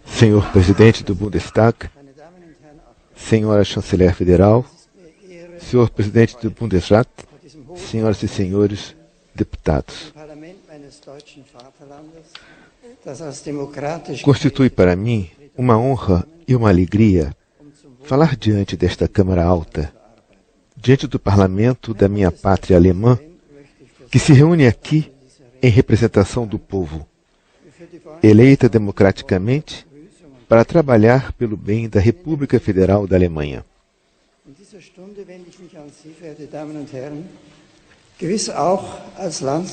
Senhor Presidente do Bundestag, Senhora Chanceler Federal, Senhor Presidente do Bundesrat, Senhoras e Senhores Deputados. Constitui para mim uma honra e uma alegria falar diante desta Câmara Alta, diante do Parlamento da minha pátria alemã, que se reúne aqui em representação do povo, eleita democraticamente para trabalhar pelo bem da República Federal da Alemanha.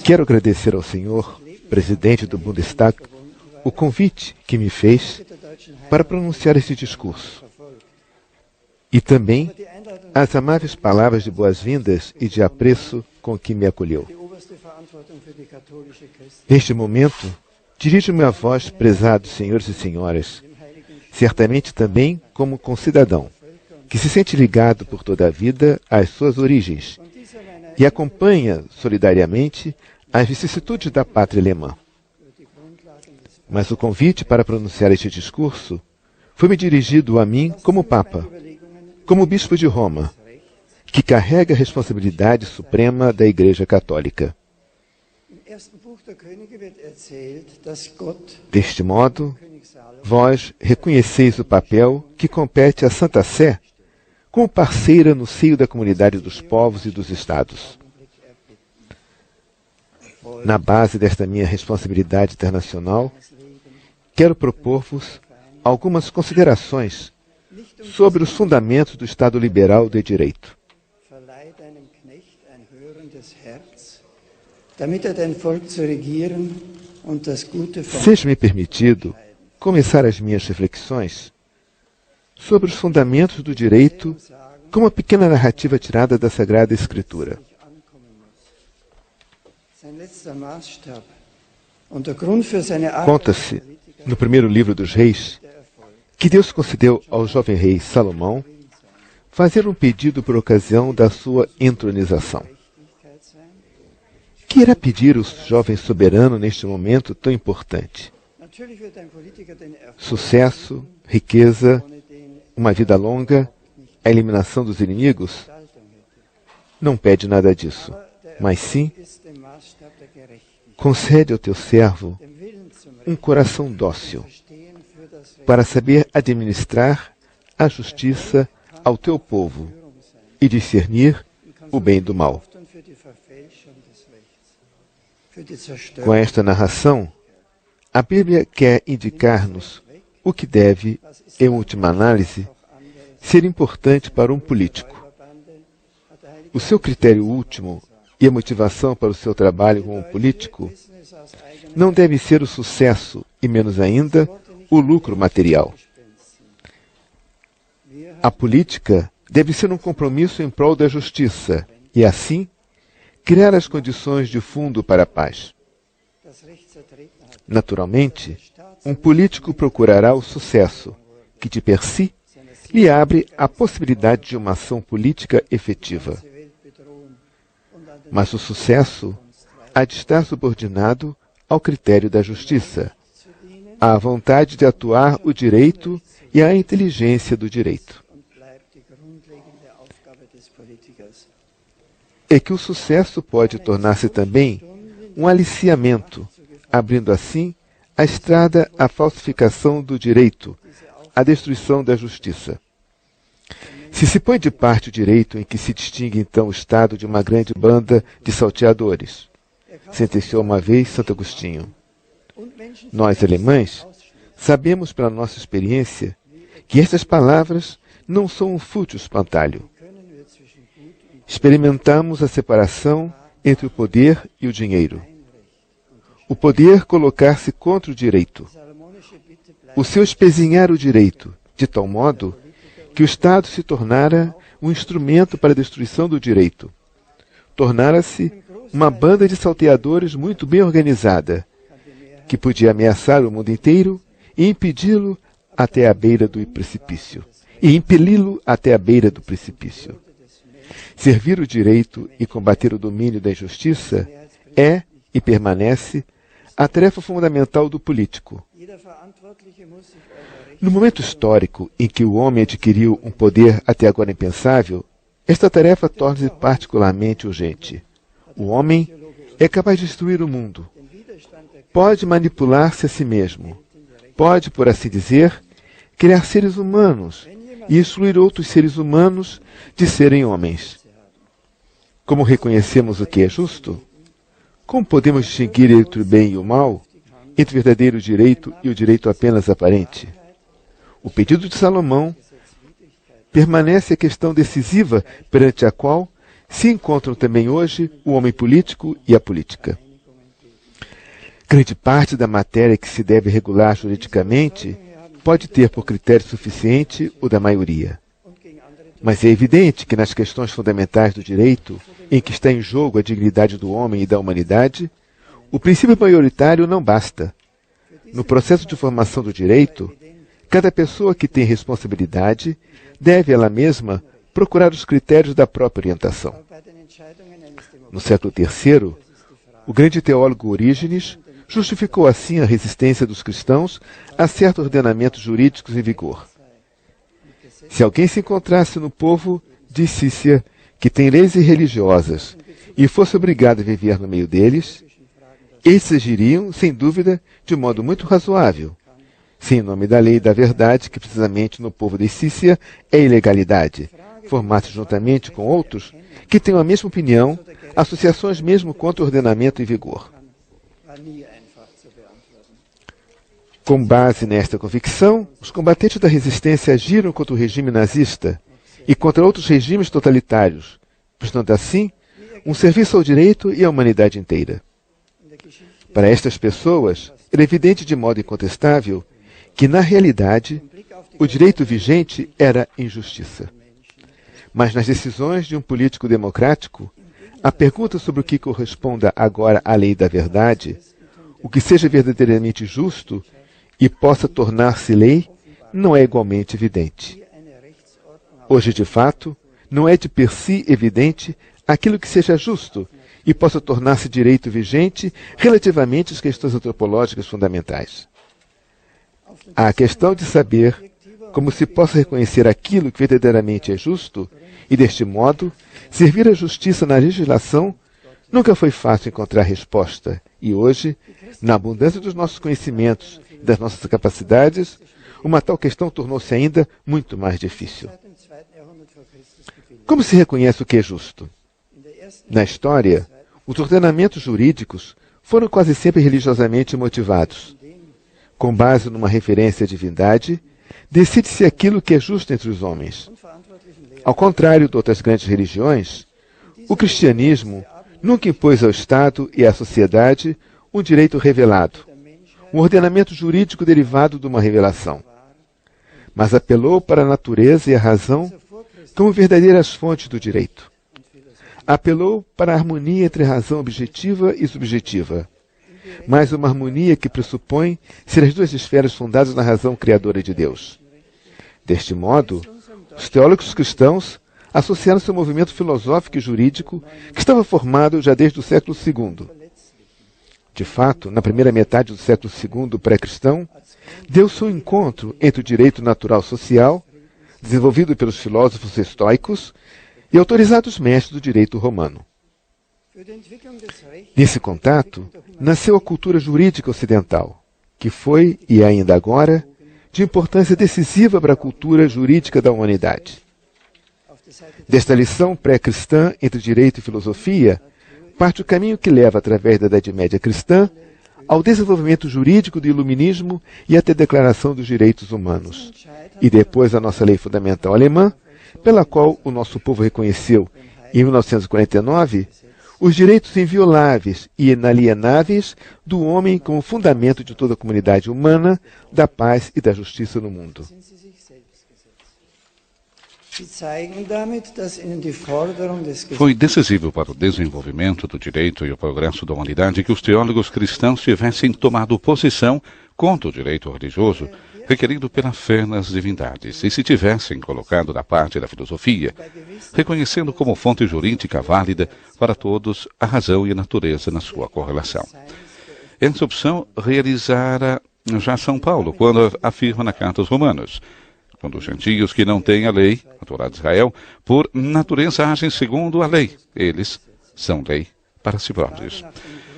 Quero agradecer ao senhor, presidente do Bundestag, o convite que me fez para pronunciar este discurso. E também as amáveis palavras de boas-vindas e de apreço com que me acolheu. Neste momento, dirijo-me a vós, prezados senhores e senhoras, certamente também como concidadão, que se sente ligado por toda a vida às suas origens e acompanha solidariamente as vicissitudes da pátria alemã. Mas o convite para pronunciar este discurso foi-me dirigido a mim como Papa, como Bispo de Roma, que carrega a responsabilidade suprema da Igreja Católica. Deste modo, vós reconheceis o papel que compete à Santa Sé como parceira no seio da comunidade dos povos e dos Estados. Na base desta minha responsabilidade internacional, quero propor-vos algumas considerações sobre os fundamentos do Estado liberal de direito. Seja-me permitido começar as minhas reflexões sobre os fundamentos do direito com uma pequena narrativa tirada da Sagrada Escritura. Conta-se, no primeiro livro dos Reis, que Deus concedeu ao jovem rei Salomão fazer um pedido por ocasião da sua entronização. Que irá pedir o jovem soberano neste momento tão importante? Sucesso, riqueza, uma vida longa, a eliminação dos inimigos? Não pede nada disso, mas sim, concede ao teu servo um coração dócil, para saber administrar a justiça ao teu povo e discernir o bem do mal. Com esta narração, a Bíblia quer indicar-nos o que deve, em última análise, ser importante para um político. O seu critério último e a motivação para o seu trabalho como político não deve ser o sucesso e, menos ainda, o lucro material. A política deve ser um compromisso em prol da justiça e, assim, criar as condições de fundo para a paz. Naturalmente, um político procurará o sucesso, que de per si lhe abre a possibilidade de uma ação política efetiva. Mas o sucesso há de estar subordinado ao critério da justiça, à vontade de atuar o direito e à inteligência do direito. É que o sucesso pode tornar-se também um aliciamento, abrindo assim a estrada à falsificação do direito, à destruição da justiça. Se põe de parte o direito em que se distingue então o estado de uma grande banda de salteadores, sentenciou uma vez Santo Agostinho. Nós, alemães, sabemos pela nossa experiência que estas palavras não são um fútil espantalho. Experimentamos a separação entre o poder e o dinheiro. O poder colocar-se contra o direito. O seu espezinhar o direito, de tal modo que o Estado se tornara um instrumento para a destruição do direito. Tornara-se uma banda de salteadores muito bem organizada, que podia ameaçar o mundo inteiro e impedi-lo até a beira do precipício, e impeli-lo até a beira do precipício. Servir o direito e combater o domínio da injustiça é e permanece a tarefa fundamental do político. No momento histórico em que o homem adquiriu um poder até agora impensável, esta tarefa torna-se particularmente urgente. O homem é capaz de destruir o mundo. Pode manipular-se a si mesmo. Pode, por assim dizer, criar seres humanos e excluir outros seres humanos de serem homens. Como reconhecemos o que é justo? Como podemos distinguir entre o bem e o mal, entre o verdadeiro direito e o direito apenas aparente? O pedido de Salomão permanece a questão decisiva perante a qual se encontram também hoje o homem político e a política. Grande parte da matéria que se deve regular juridicamente pode ter por critério suficiente o da maioria. Mas é evidente que nas questões fundamentais do direito, em que está em jogo a dignidade do homem e da humanidade, o princípio maioritário não basta. No processo de formação do direito, cada pessoa que tem responsabilidade deve ela mesma procurar os critérios da própria orientação. No século III, o grande teólogo Orígenes justificou assim a resistência dos cristãos a certos ordenamentos jurídicos em vigor. Se alguém se encontrasse no povo de Sícia, que tem leis irreligiosas, e fosse obrigado a viver no meio deles, esses agiriam, sem dúvida, de modo muito razoável, se em nome da lei e da verdade, que precisamente no povo de Sícia é ilegalidade, formar-se juntamente com outros que tenham a mesma opinião, associações mesmo contra o ordenamento em vigor. Com base nesta convicção, os combatentes da resistência agiram contra o regime nazista e contra outros regimes totalitários, prestando assim um serviço ao direito e à humanidade inteira. Para estas pessoas, era evidente de modo incontestável que, na realidade, o direito vigente era injustiça. Mas nas decisões de um político democrático, a pergunta sobre o que corresponda agora à lei da verdade, o que seja verdadeiramente justo e possa tornar-se lei, não é igualmente evidente. Hoje, de fato, não é de per si evidente aquilo que seja justo e possa tornar-se direito vigente relativamente às questões antropológicas fundamentais. Há a questão de saber como se possa reconhecer aquilo que verdadeiramente é justo e, deste modo, servir a justiça na legislação. Nunca foi fácil encontrar resposta e hoje, na abundância dos nossos conhecimentos e das nossas capacidades, uma tal questão tornou-se ainda muito mais difícil. Como se reconhece o que é justo? Na história, os ordenamentos jurídicos foram quase sempre religiosamente motivados. Com base numa referência à divindade, decide-se aquilo que é justo entre os homens. Ao contrário de outras grandes religiões, o cristianismo nunca impôs ao Estado e à sociedade um direito revelado, um ordenamento jurídico derivado de uma revelação, mas apelou para a natureza e a razão como verdadeiras fontes do direito. Apelou para a harmonia entre a razão objetiva e subjetiva, mas uma harmonia que pressupõe ser as duas esferas fundadas na razão criadora de Deus. Deste modo, os teólogos cristãos associaram-se ao movimento filosófico e jurídico que estava formado já desde o século II. De fato, na primeira metade do século II pré-cristão, deu-se um encontro entre o direito natural social, desenvolvido pelos filósofos estoicos, e autorizados mestres do direito romano. Nesse contato, nasceu a cultura jurídica ocidental, que foi, e é ainda agora, de importância decisiva para a cultura jurídica da humanidade. Desta lição pré-cristã entre direito e filosofia, parte o caminho que leva, através da Idade Média cristã, ao desenvolvimento jurídico do iluminismo e até a Declaração dos Direitos Humanos, e depois a nossa lei fundamental alemã, pela qual o nosso povo reconheceu, em 1949, os direitos invioláveis e inalienáveis do homem como fundamento de toda a comunidade humana, da paz e da justiça no mundo. Foi decisivo para o desenvolvimento do direito e o progresso da humanidade que os teólogos cristãos tivessem tomado posição contra o direito religioso requerido pela fé nas divindades e se tivessem colocado da parte da filosofia, reconhecendo como fonte jurídica válida para todos a razão e a natureza na sua correlação. Essa opção realizara já São Paulo, quando afirma na Carta aos Romanos: quando os gentios que não têm a lei, a Torá de Israel, por natureza agem segundo a lei, eles são lei para si próprios.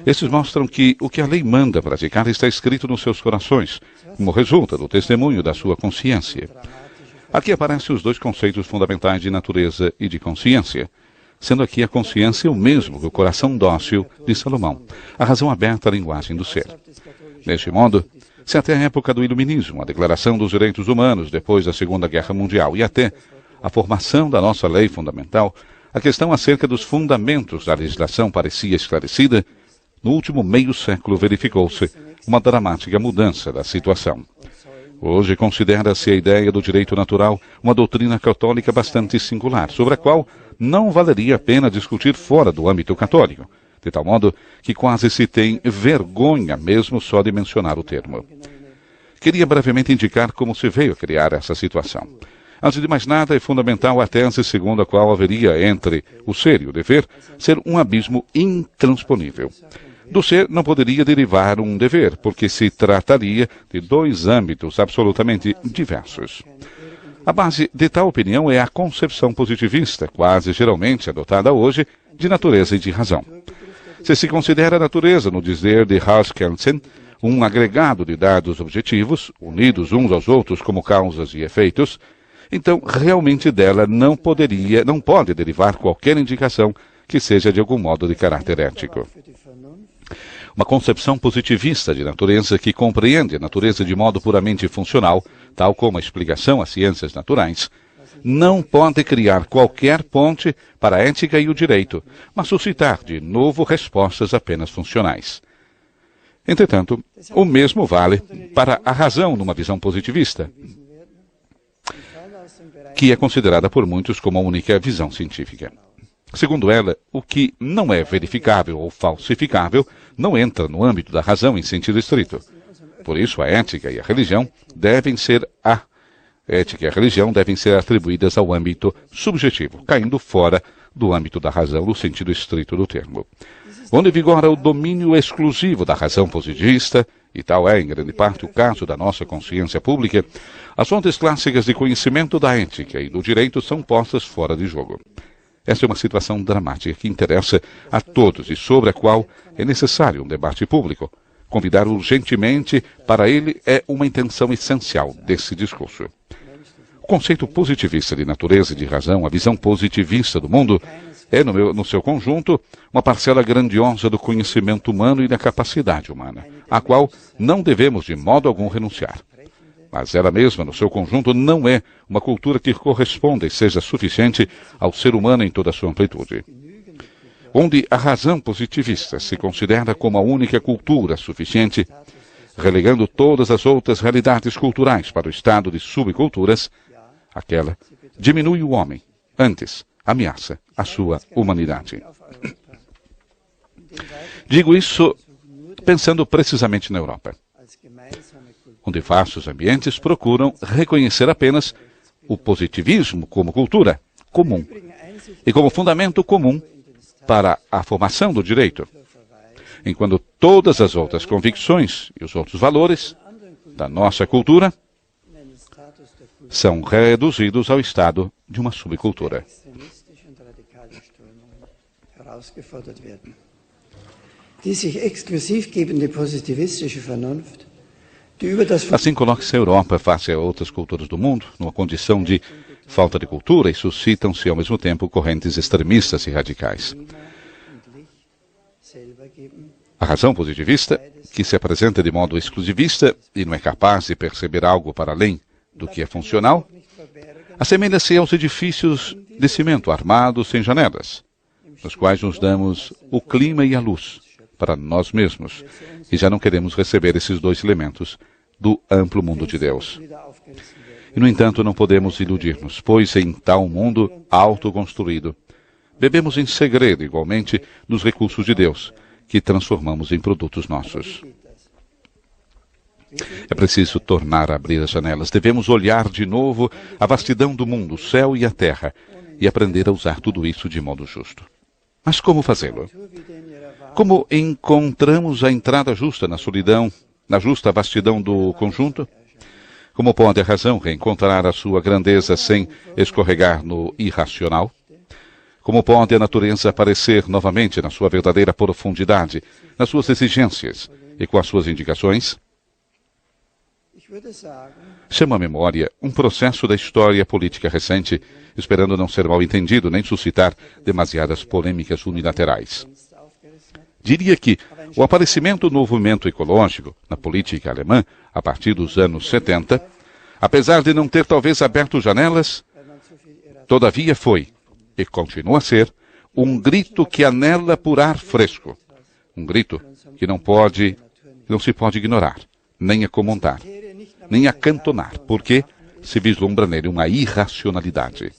Estes mostram que o que a lei manda praticar está escrito nos seus corações, como resulta do testemunho da sua consciência. Aqui aparecem os dois conceitos fundamentais de natureza e de consciência, sendo aqui a consciência o mesmo que o coração dócil de Salomão, a razão aberta à linguagem do ser. Deste modo, se até a época do Iluminismo, a Declaração dos Direitos Humanos depois da Segunda Guerra Mundial e até a formação da nossa lei fundamental, a questão acerca dos fundamentos da legislação parecia esclarecida, no último meio século verificou-se uma dramática mudança da situação. Hoje considera-se a ideia do direito natural uma doutrina católica bastante singular, sobre a qual não valeria a pena discutir fora do âmbito católico, de tal modo que quase se tem vergonha mesmo só de mencionar o termo. Queria brevemente indicar como se veio a criar essa situação. Antes de mais nada, é fundamental a tese segundo a qual haveria entre o ser e o dever ser um abismo intransponível. Do ser não poderia derivar um dever, porque se trataria de dois âmbitos absolutamente diversos. A base de tal opinião é a concepção positivista, quase geralmente adotada hoje, de natureza e de razão. Se considera a natureza, no dizer de Hans Kelsen, um agregado de dados objetivos, unidos uns aos outros como causas e efeitos, então realmente dela não pode derivar qualquer indicação que seja de algum modo de caráter ético. Uma concepção positivista de natureza que compreende a natureza de modo puramente funcional, tal como a explicação às ciências naturais, não pode criar qualquer ponte para a ética e o direito, mas suscitar de novo respostas apenas funcionais. Entretanto, o mesmo vale para a razão numa visão positivista, que é considerada por muitos como a única visão científica. Segundo ela, o que não é verificável ou falsificável não entra no âmbito da razão em sentido estrito. Por isso, a ética e a religião devem ser atribuídas ao âmbito subjetivo, caindo fora do âmbito da razão no sentido estrito do termo. Onde vigora o domínio exclusivo da razão positivista, e tal é, em grande parte, o caso da nossa consciência pública, as fontes clássicas de conhecimento da ética e do direito são postas fora de jogo. Esta é uma situação dramática que interessa a todos e sobre a qual é necessário um debate público. Convidar urgentemente para ele é uma intenção essencial desse discurso. O conceito positivista de natureza e de razão, a visão positivista do mundo, é, no seu conjunto, uma parcela grandiosa do conhecimento humano e da capacidade humana, à qual não devemos de modo algum renunciar. Mas ela mesma, no seu conjunto, não é uma cultura que corresponda e seja suficiente ao ser humano em toda a sua amplitude. Onde a razão positivista se considera como a única cultura suficiente, relegando todas as outras realidades culturais para o estado de subculturas, aquela diminui o homem, antes ameaça a sua humanidade. Digo isso pensando precisamente na Europa, onde vastos ambientes procuram reconhecer apenas o positivismo como cultura comum e como fundamento comum para a formação do direito, enquanto todas as outras convicções e os outros valores da nossa cultura são reduzidos ao estado de uma subcultura. Assim coloca-se a Europa face a outras culturas do mundo, numa condição de falta de cultura, e suscitam-se ao mesmo tempo correntes extremistas e radicais. A razão positivista, que se apresenta de modo exclusivista e não é capaz de perceber algo para além do que é funcional, assemelha-se aos edifícios de cimento armados sem janelas, nos quais nos damos o clima e a luz para nós mesmos, e já não queremos receber esses dois elementos do amplo mundo de Deus. E, no entanto, não podemos iludir-nos, pois em tal mundo autoconstruído, bebemos em segredo, igualmente, dos recursos de Deus, que transformamos em produtos nossos. É preciso tornar a abrir as janelas. Devemos olhar de novo a vastidão do mundo, o céu e a terra, e aprender a usar tudo isso de modo justo. Mas como fazê-lo? Como encontramos a entrada justa na solidão, na justa vastidão do conjunto? Como pode a razão reencontrar a sua grandeza sem escorregar no irracional? Como pode a natureza aparecer novamente na sua verdadeira profundidade, nas suas exigências e com as suas indicações? Chamo à memória um processo da história política recente, esperando não ser mal entendido nem suscitar demasiadas polêmicas unilaterais. Diria que o aparecimento do movimento ecológico na política alemã, a partir dos anos 70, apesar de não ter talvez aberto janelas, todavia foi, e continua a ser, um grito que anela por ar fresco. Um grito que não se pode ignorar, nem acomodar, nem acantonar, porque se vislumbra nele uma irracionalidade.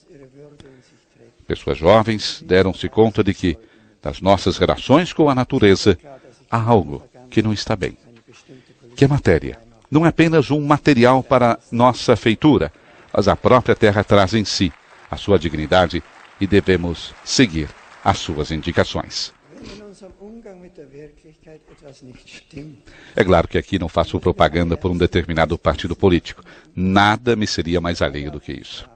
Pessoas jovens deram-se conta de que, das nossas relações com a natureza, há algo que não está bem. Que a matéria não é apenas um material para nossa feitura, mas a própria terra traz em si a sua dignidade e devemos seguir as suas indicações. É claro que aqui não faço propaganda por um determinado partido político. Nada me seria mais alheio do que isso.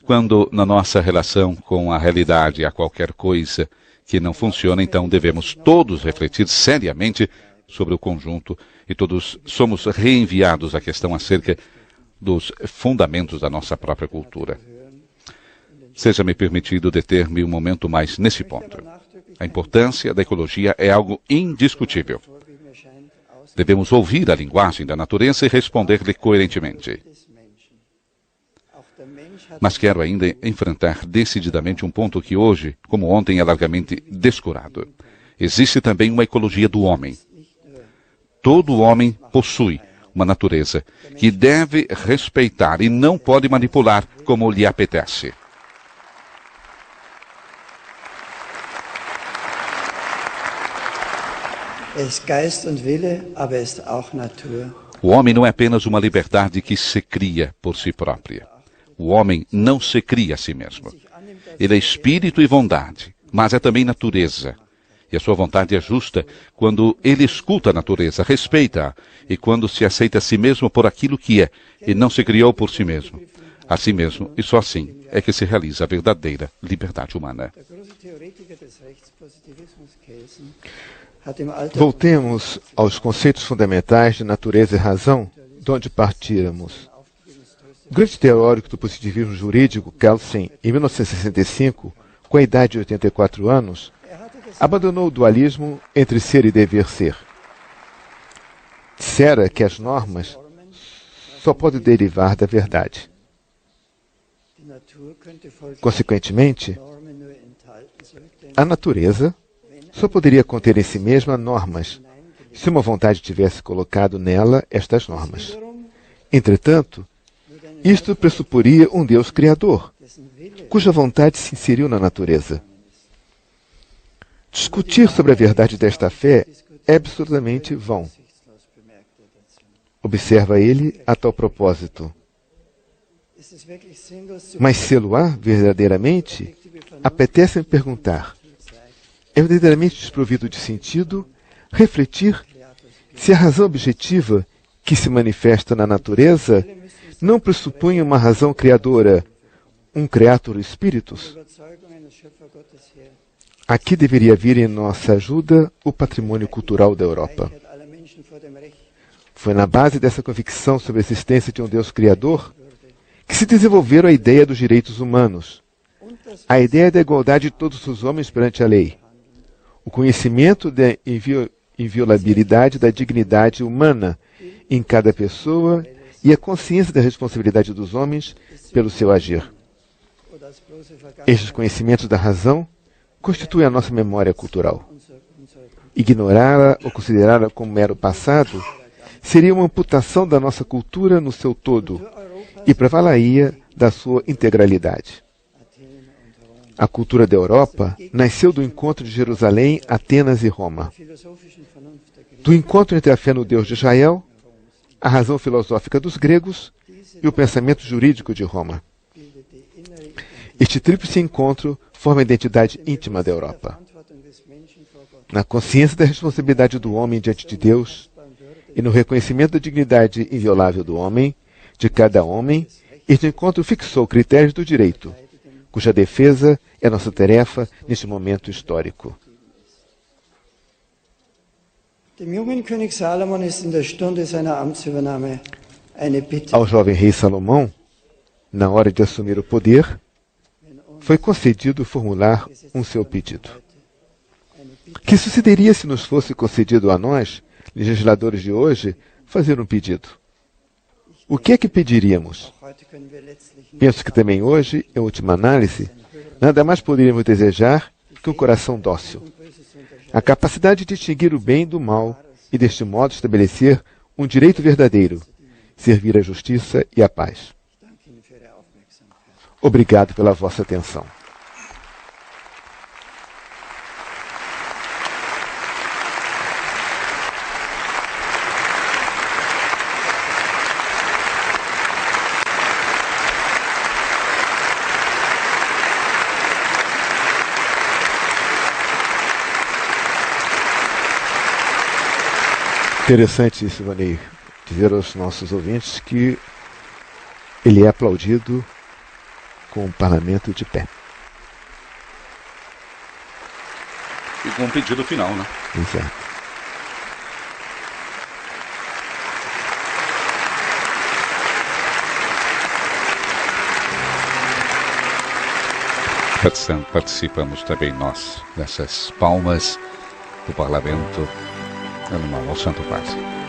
Quando na nossa relação com a realidade há qualquer coisa que não funciona, então devemos todos refletir seriamente sobre o conjunto e todos somos reenviados à questão acerca dos fundamentos da nossa própria cultura. Seja-me permitido deter-me um momento mais nesse ponto. A importância da ecologia é algo indiscutível. Devemos ouvir a linguagem da natureza e responder-lhe coerentemente. Mas quero ainda enfrentar decididamente um ponto que hoje, como ontem, é largamente descurado. Existe também uma ecologia do homem. Todo homem possui uma natureza que deve respeitar e não pode manipular como lhe apetece. O homem não é apenas uma liberdade que se cria por si própria. O homem não se cria a si mesmo. Ele é espírito e vontade, mas é também natureza. E a sua vontade é justa quando ele escuta a natureza, respeita-a, e quando se aceita a si mesmo por aquilo que é, e não se criou por si mesmo. A si mesmo, e só assim, é que se realiza a verdadeira liberdade humana. Voltemos aos conceitos fundamentais de natureza e razão, de onde partíramos. O grande teórico do positivismo jurídico, Kelsen, em 1965, com a idade de 84 anos, abandonou o dualismo entre ser e dever ser. Dissera que as normas só podem derivar da verdade. Consequentemente, a natureza só poderia conter em si mesma normas, se uma vontade tivesse colocado nela estas normas. Entretanto, isto pressuporia um Deus criador, cuja vontade se inseriu na natureza. Discutir sobre a verdade desta fé é absolutamente vão. Observa ele a tal propósito. Mas sê-lo-á verdadeiramente? Apetece-me perguntar. É verdadeiramente desprovido de sentido refletir se a razão objetiva que se manifesta na natureza não pressupõe uma razão criadora, um creator spiritus? Aqui deveria vir em nossa ajuda o patrimônio cultural da Europa. Foi na base dessa convicção sobre a existência de um Deus criador que se desenvolveram a ideia dos direitos humanos, a ideia da igualdade de todos os homens perante a lei, o conhecimento da inviolabilidade da dignidade humana em cada pessoa e a consciência da responsabilidade dos homens pelo seu agir. Estes conhecimentos da razão constituem a nossa memória cultural. Ignorá-la ou considerá-la como mero passado seria uma amputação da nossa cultura no seu todo e prevalaria da sua integralidade. A cultura da Europa nasceu do encontro de Jerusalém, Atenas e Roma. Do encontro entre a fé no Deus de Israel, a razão filosófica dos gregos e o pensamento jurídico de Roma. Este tríplice encontro forma a identidade íntima da Europa. Na consciência da responsabilidade do homem diante de Deus e no reconhecimento da dignidade inviolável do homem, de cada homem, este encontro fixou critérios do direito, cuja defesa é nossa tarefa neste momento histórico. Ao jovem rei Salomão, na hora de assumir o poder, foi concedido formular um seu pedido. Que sucederia se nos fosse concedido a nós, legisladores de hoje, fazer um pedido? O que é que pediríamos? Penso que também hoje, em última análise, nada mais poderíamos desejar que um coração dócil. A capacidade de distinguir o bem do mal e, deste modo, estabelecer um direito verdadeiro, servir a justiça e a paz. Obrigado pela vossa atenção. Interessante, Silvanei, dizer aos nossos ouvintes que ele é aplaudido com o parlamento de pé. E com um pedido final, né? Exato. Participamos também nós dessas palmas do parlamento ao Santo Padre.